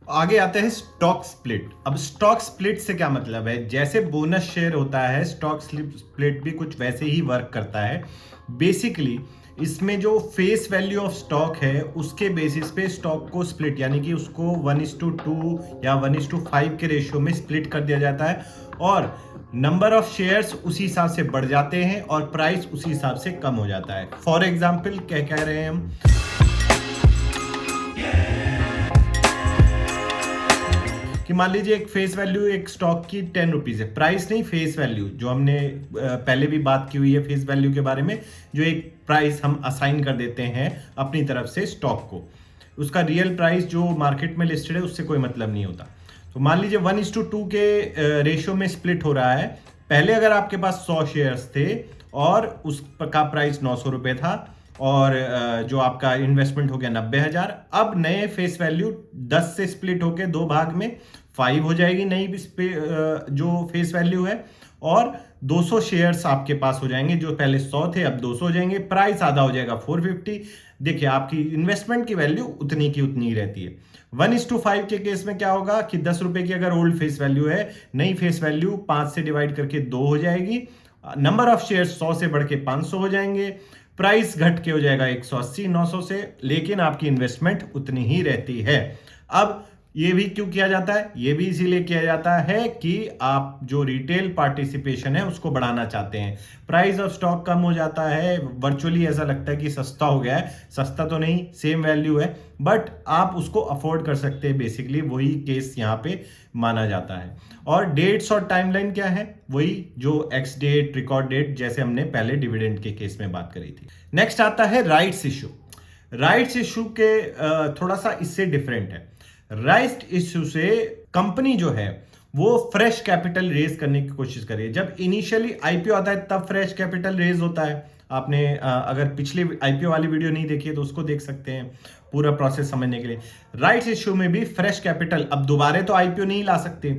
आगे आते हैं स्टॉक स्प्लिट। अब स्टॉक स्प्लिट से क्या मतलब है, जैसे बोनस शेयर होता है स्टॉक स्प्लिट भी कुछ वैसे ही वर्क करता है। बेसिकली इसमें जो फेस वैल्यू ऑफ स्टॉक है उसके बेसिस पे स्टॉक को स्प्लिट यानी कि उसको 1:2 या 1:5 के रेशियो में स्प्लिट कर दिया जाता है और नंबर ऑफ शेयर्स उसी हिसाब से बढ़ जाते हैं और प्राइस उसी हिसाब से कम हो जाता है। फॉर एग्जाम्पल क्या कह रहे हैं हम कि मान लीजिए एक फेस वैल्यू एक स्टॉक की 10 रुपीज है, प्राइस नहीं फेस वैल्यू, जो हमने पहले भी बात की हुई है फेस वैल्यू के बारे में, जो एक प्राइस हम असाइन कर देते हैं अपनी तरफ से स्टॉक को, उसका रियल प्राइस जो मार्केट में लिस्टेड है उससे कोई मतलब नहीं होता। तो मान लीजिए 1:2 के रेशियो में स्प्लिट हो रहा है। पहले अगर आपके पास 100 शेयर्स थे और उसका प्राइस 900 रुपये था और जो आपका इन्वेस्टमेंट हो गया 90,000, अब नए फेस वैल्यू 10 से स्प्लिट होके दो भाग में 5 हो जाएगी नई जो फेस वैल्यू है और 200 शेयर्स आपके पास हो जाएंगे, जो पहले 100 थे अब 200 हो जाएंगे, प्राइस आधा हो जाएगा 450। देखिए आपकी इन्वेस्टमेंट की वैल्यू उतनी की उतनी ही रहती है। 1:5 के केस में क्या होगा कि 10 रुपए की अगर ओल्ड फेस वैल्यू है, नई फेस वैल्यू 5 से डिवाइड करके 2 हो जाएगी, नंबर ऑफ शेयर्स 100 से बढ़ के 500 हो जाएंगे, प्राइस घट के हो जाएगा 180 900 से, लेकिन आपकी इन्वेस्टमेंट उतनी ही रहती है। अब ये भी क्यों किया जाता है, ये भी इसीलिए किया जाता है कि आप जो रिटेल पार्टिसिपेशन है उसको बढ़ाना चाहते हैं। प्राइस ऑफ स्टॉक कम हो जाता है, वर्चुअली ऐसा लगता है कि सस्ता हो गया है, सस्ता तो नहीं, सेम वैल्यू है, बट आप उसको अफोर्ड कर सकते हैं। बेसिकली वही केस यहाँ पे माना जाता है। और डेट्स और टाइमलाइन क्या है, वही जो एक्स डेट रिकॉर्ड डेट, जैसे हमने पहले डिविडेंड के केस में बात करी थी। नेक्स्ट आता है राइट्स इशू। राइट्स इशू के थोड़ा सा इससे डिफरेंट है। राइट्स इशू से कंपनी जो है वो फ्रेश कैपिटल रेज करने की कोशिश करी है। जब इनिशियली आईपीओ आता है तब फ्रेश कैपिटल रेज होता है। आपने अगर पिछले आईपीओ वाली वीडियो नहीं देखी है तो उसको देख सकते हैं पूरा प्रोसेस समझने के लिए। राइट्स इशू में भी फ्रेश कैपिटल, अब दोबारा तो आईपीओ नहीं ला सकते,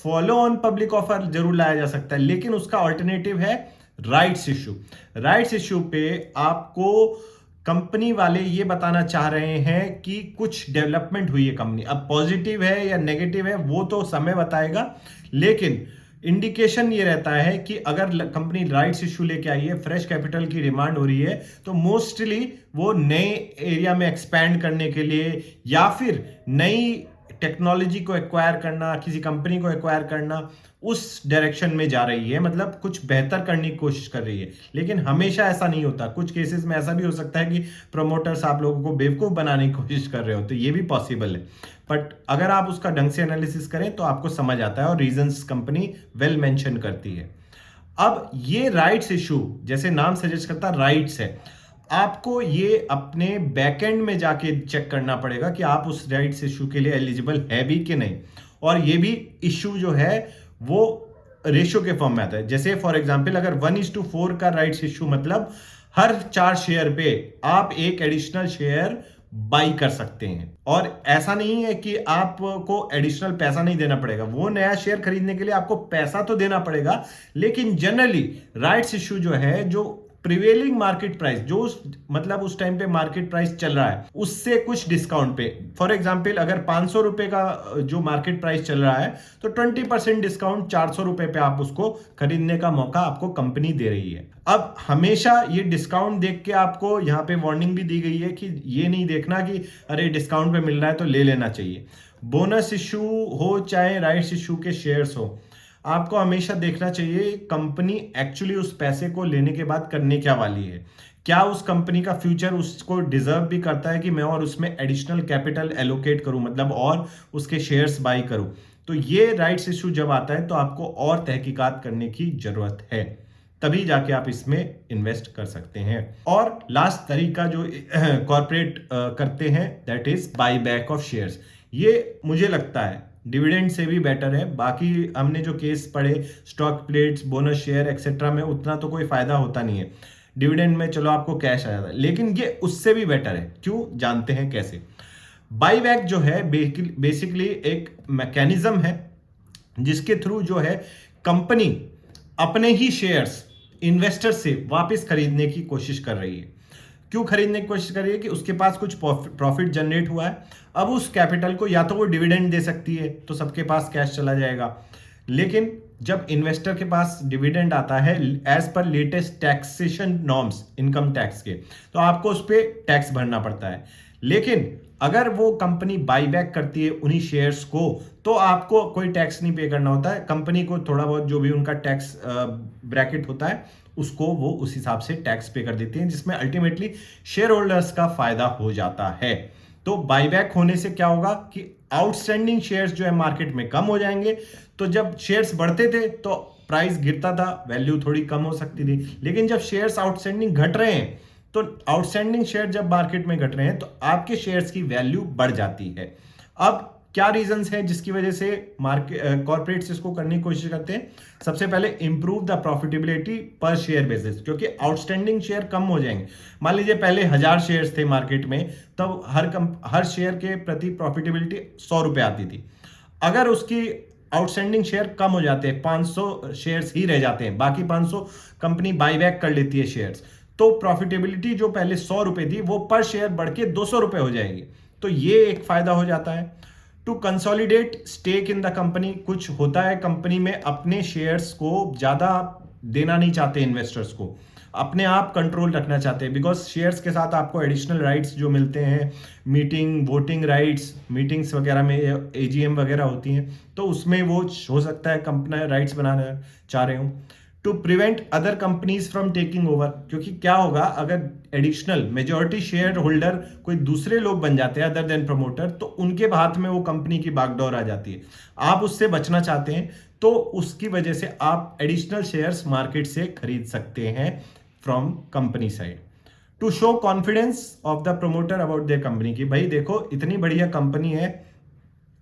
फॉलो ऑन पब्लिक ऑफर जरूर लाया जा सकता है, लेकिन उसका ऑल्टरनेटिव है राइट्स इशू। राइट्स इशू पे आपको कंपनी वाले ये बताना चाह रहे हैं कि कुछ डेवलपमेंट हुई है कंपनी, अब पॉजिटिव है या नेगेटिव है वो तो समय बताएगा, लेकिन इंडिकेशन ये रहता है कि अगर कंपनी राइट्स इशू लेके आई है, फ्रेश कैपिटल की डिमांड हो रही है, तो मोस्टली वो नए एरिया में एक्सपैंड करने के लिए या फिर नई टेक्नोलॉजी को एक्वायर करना, किसी कंपनी को एक्वायर करना, उस डायरेक्शन में जा रही है, मतलब कुछ बेहतर करने की कोशिश कर रही है। लेकिन हमेशा ऐसा नहीं होता, कुछ केसेस में ऐसा भी हो सकता है कि प्रमोटर्स आप लोगों को बेवकूफ बनाने की कोशिश कर रहे हो, तो ये भी पॉसिबल है। बट अगर आप उसका ढंग से एनालिसिस करें तो आपको समझ आता है और रीजंस कंपनी वेल मेंशन करती है। अब ये राइट्स इशू, जैसे नाम सजेस्ट करता, राइट्स है, आपको ये अपने बैकएंड में जाके चेक करना पड़ेगा कि आप उस राइट्स इशू के लिए एलिजिबल है भी कि नहीं। और ये भी इशू जो है वो रेशियो के फॉर्म में आता है। जैसे फॉर एग्जांपल अगर 1:4 का राइट्स इशू, मतलब हर 4 शेयर पे आप एक एडिशनल शेयर बाई कर सकते हैं, और ऐसा नहीं है कि आपको एडिशनल पैसा नहीं देना पड़ेगा, वो नया शेयर खरीदने के लिए आपको पैसा तो देना पड़ेगा, लेकिन जनरली राइट्स इशू जो है, जो प्रिवेलिंग मार्केट प्राइस, जो मतलब उस टाइम पे मार्केट प्राइस चल रहा है उससे कुछ डिस्काउंट पे, फॉर एग्जांपल अगर 500 रुपए का जो मार्केट प्राइस चल रहा है तो 20% डिस्काउंट 400 रुपए पे आप उसको खरीदने का मौका आपको कंपनी दे रही है। अब हमेशा ये डिस्काउंट देख के आपको यहाँ पे वार्निंग भी दी गई है कि ये नहीं देखना कि अरे डिस्काउंट पे मिल रहा है तो ले लेना चाहिए। बोनस इशू हो चाहे राइट्स इशू के शेयर्स हो, आपको हमेशा देखना चाहिए कंपनी एक्चुअली उस पैसे को लेने के बाद करने क्या वाली है, क्या उस कंपनी का फ्यूचर उसको डिजर्व भी करता है कि मैं और उसमें एडिशनल कैपिटल एलोकेट करूं, मतलब और उसके शेयर्स बाई करूं। तो ये राइट्स इशू जब आता है तो आपको और तहकीकात करने की जरूरत है, तभी जाके आप इसमें इन्वेस्ट कर सकते हैं। और लास्ट तरीका जो कॉर्पोरेट करते हैं that is by back of shares. ये मुझे लगता है डिविडेंड से भी बेटर है। बाकी हमने जो केस पढ़े stock plates, bonus share etcetera में उतना तो कोई फायदा होता नहीं है, डिविडेंड में चलो आपको कैश आ जाता है, लेकिन ये उससे भी बेटर है। क्यों, जानते हैं कैसे। बाईबैक जो है बेसिकली एक मैकेनिज्म है जिसके थ्रू जो है कंपनी अपने ही शेयर्स इन्वेस्टर से वापस खरीदने की कोशिश कर रही है। क्यों खरीदने की कोशिश कर रही है? कि उसके पास कुछ प्रॉफिट जनरेट हुआ है, अब उस कैपिटल को या तो वो डिविडेंड दे सकती है तो सबके पास कैश चला जाएगा, लेकिन जब इन्वेस्टर के पास डिविडेंड आता है as per latest taxation norms income tax के, तो आपको उस पर टैक्स भरना पड़ता है। लेकिन अगर वो कंपनी बाईबैक करती है उन्हीं शेयर्स को, तो आपको कोई टैक्स नहीं पे करना होता है। कंपनी को थोड़ा बहुत जो भी उनका टैक्स ब्रैकेट होता है उसको वो उस हिसाब से टैक्स पे कर देती हैं, जिसमें अल्टीमेटली शेयर होल्डर्स का फायदा हो जाता है। तो बाईबैक होने से क्या होगा कि आउटस्टैंडिंग शेयर्स जो है मार्केट में कम हो जाएंगे। तो जब शेयर्स बढ़ते थे तो प्राइस गिरता था, वैल्यू थोड़ी कम हो सकती थी, लेकिन जब शेयर्स आउटस्टैंडिंग घट रहे हैं तो आउटस्टैंडिंग शेयर जब मार्केट में घट रहे हैं तो आपके शेयर्स की वैल्यू बढ़ जाती है। अब क्या रीजंस हैं जिसकी वजह से मार्केट कॉर्पोरेट्स इसको करने की कोशिश करते हैं? सबसे पहले इंप्रूव द प्रॉफिटेबिलिटी पर शेयर बेसिस, क्योंकि आउटस्टैंडिंग शेयर कम हो जाएंगे। मान लीजिए पहले 1000 शेयर्स थे मार्केट में, तब हर शेयर के प्रति प्रॉफिटेबिलिटी 100 रुपए आती थी। अगर उसकी आउटस्टैंडिंग शेयर कम हो जाते हैं, 500 शेयर्स ही रह जाते हैं, बाकी 500 कंपनी बाईबैक कर लेती है शेयर्स, तो प्रॉफिटेबिलिटी जो पहले 100 रुपए थी वो पर शेयर बढ़ के 200 रुपए हो जाएगी। तो ये एक फायदा हो जाता है। To consolidate stake in the company, कुछ होता है कंपनी में अपने शेयर्स को ज्यादा देना नहीं चाहते इन्वेस्टर्स को, अपने आप कंट्रोल रखना चाहते हैं, बिकॉज शेयर्स के साथ आपको एडिशनल राइट्स जो मिलते हैं, मीटिंग वोटिंग राइट्स, मीटिंग्स वगैरह में एजीएम वगैरह होती हैं, तो उसमें वो हो सकता है कंपनी राइट्स बनाना चाह रहे हो। To prevent other companies from taking over, क्योंकि क्या होगा अगर एडिशनल मेजॉरिटी शेयर होल्डर कोई दूसरे लोग बन जाते हैं अदर देन प्रमोटर, तो उनके हाथ में वो कंपनी की बागडोर आ जाती है। आप उससे बचना चाहते हैं तो उसकी वजह से आप एडिशनल शेयर्स मार्केट से खरीद सकते हैं from company side. To show confidence of the promoter about their company, की भाई देखो इतनी बढ़िया कंपनी है,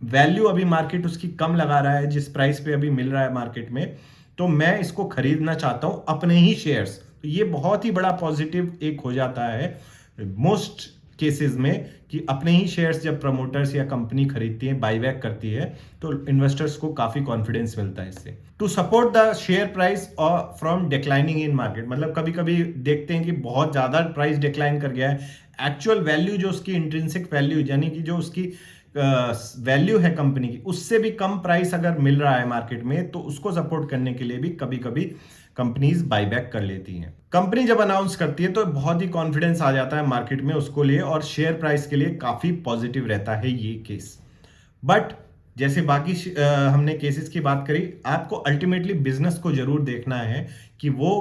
वैल्यू अभी मार्केट उसकी कम लगा रहा है जिस प्राइस पे अभी मिल रहा है मार्केट में, तो मैं इसको खरीदना चाहता हूं अपने ही शेयर्स। तो ये बहुत ही बड़ा पॉजिटिव एक हो जाता है मोस्ट केसेस में, कि अपने ही शेयर्स जब प्रमोटर्स या कंपनी खरीदती है, बाईबैक करती है, तो इन्वेस्टर्स को काफी कॉन्फिडेंस मिलता है इससे। To support the share price और फ्रॉम डिक्लाइनिंग इन मार्केट, मतलब कभी कभी देखते हैं कि बहुत ज्यादा प्राइस डिक्लाइन कर गया है, एक्चुअल वैल्यू जो उसकी इंट्रिंसिक वैल्यू यानी कि जो उसकी वैल्यू है कंपनी की, उससे भी कम प्राइस अगर मिल रहा है मार्केट में, तो उसको सपोर्ट करने के लिए भी कभी कभी कंपनीज बाईबैक कर लेती हैं। कंपनी जब अनाउंस करती है तो बहुत ही कॉन्फिडेंस आ जाता है मार्केट में उसको लिए, और शेयर प्राइस के लिए काफी पॉजिटिव रहता है ये केस। बट जैसे बाकी हमने केसेस की बात करी, आपको अल्टीमेटली बिजनेस को जरूर देखना है कि वो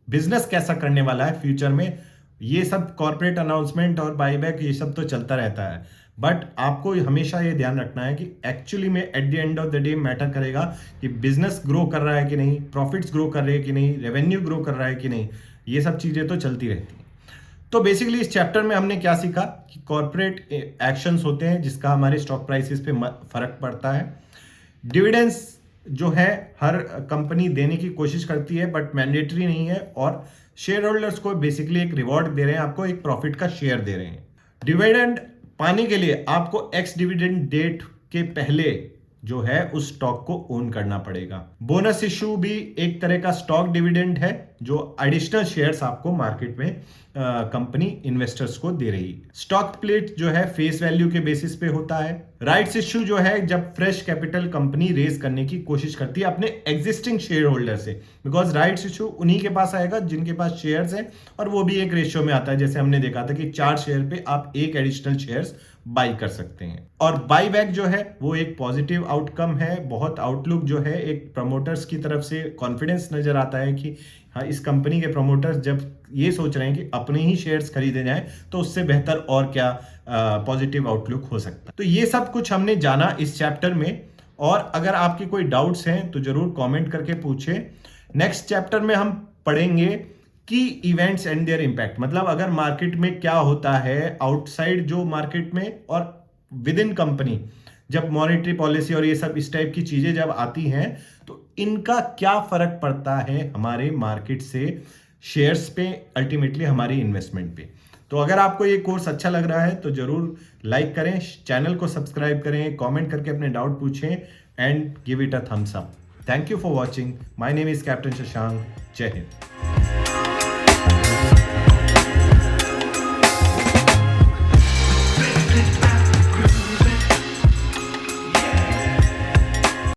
बिजनेस कैसा करने वाला है फ्यूचर में। ये सब कॉर्पोरेट अनाउंसमेंट और बाईबैक ये सब तो चलता रहता है, बट आपको हमेशा ये ध्यान रखना है कि एक्चुअली में at the end of the day matter करेगा कि बिजनेस ग्रो कर रहा है कि नहीं, प्रॉफिट्स ग्रो कर रहे हैं कि नहीं, रेवेन्यू ग्रो कर रहा है कि नहीं, ये सब चीजें तो चलती रहती हैं। तो बेसिकली इस चैप्टर में हमने क्या सीखा कि कॉर्पोरेट एक्शंस होते हैं जिसका हमारे स्टॉक प्राइसेस पे फर्क पड़ता है। डिविडेंड्स जो है हर कंपनी देने की कोशिश करती है बट मैंडेटरी नहीं है, और शेयर होल्डर्स को बेसिकली एक रिवॉर्ड दे रहे हैं, आपको एक प्रॉफिट का शेयर दे रहे हैं। डिविडेंड पाने के लिए आपको एक्स डिविडेंड डेट के पहले जो है उस स्टॉक को ओन करना पड़ेगा। बोनस इश्यू भी एक तरह का स्टॉक डिविडेंड है जो एडिशनल शेयर्स आपको मार्केट में कंपनी इन्वेस्टर्स को दे रही है। स्टॉक स्प्लिट जो है फेस वैल्यू के बेसिस पे होता है। राइट्स इश्यू जो है जब फ्रेश कैपिटल कंपनी रेज करने की कोशिश करती है अपने एग्जिस्टिंग शेयर होल्डर से, बिकॉज राइट्स इश्यू उन्हीं के पास आएगा जिनके पास शेयर्स हैं, और वो भी एक रेशियो में आता है। जैसे हमने देखा था कि 4 शेयर पे आप एक एडिशनल शेयर्स बाई कर सकते हैं। और बाई बैक जो है वो एक पॉजिटिव आउटकम है, बहुत आउटलुक जो है एक प्रमोटर्स की तरफ से कॉन्फिडेंस नजर आता है कि हाँ, इस कंपनी के प्रमोटर्स जब ये सोच रहे हैं कि अपने ही शेयर्स खरीदे जाएं तो उससे बेहतर और क्या पॉजिटिव आउटलुक हो सकता है। तो ये सब कुछ हमने जाना इस चैप्टर में, और अगर आपके कोई डाउट्स हैं तो जरूर कमेंट करके पूछें। नेक्स्ट चैप्टर में हम पढ़ेंगे की इवेंट्स एंड देयर इंपैक्ट, मतलब अगर मार्केट में क्या होता है आउटसाइड जो मार्केट में और विद इन कंपनी, जब मॉनेटरी पॉलिसी और ये सब इस टाइप की चीजें जब आती हैं तो इनका क्या फर्क पड़ता है हमारे मार्केट से शेयर्स पे, अल्टीमेटली हमारी इन्वेस्टमेंट पे। तो अगर आपको ये कोर्स अच्छा लग रहा है तो जरूर लाइक करें, चैनल को सब्सक्राइब करें, कमेंट करके अपने डाउट पूछें and give it a thumbs up. Thank you for watching. My name is captain Shashank. जय हिंद।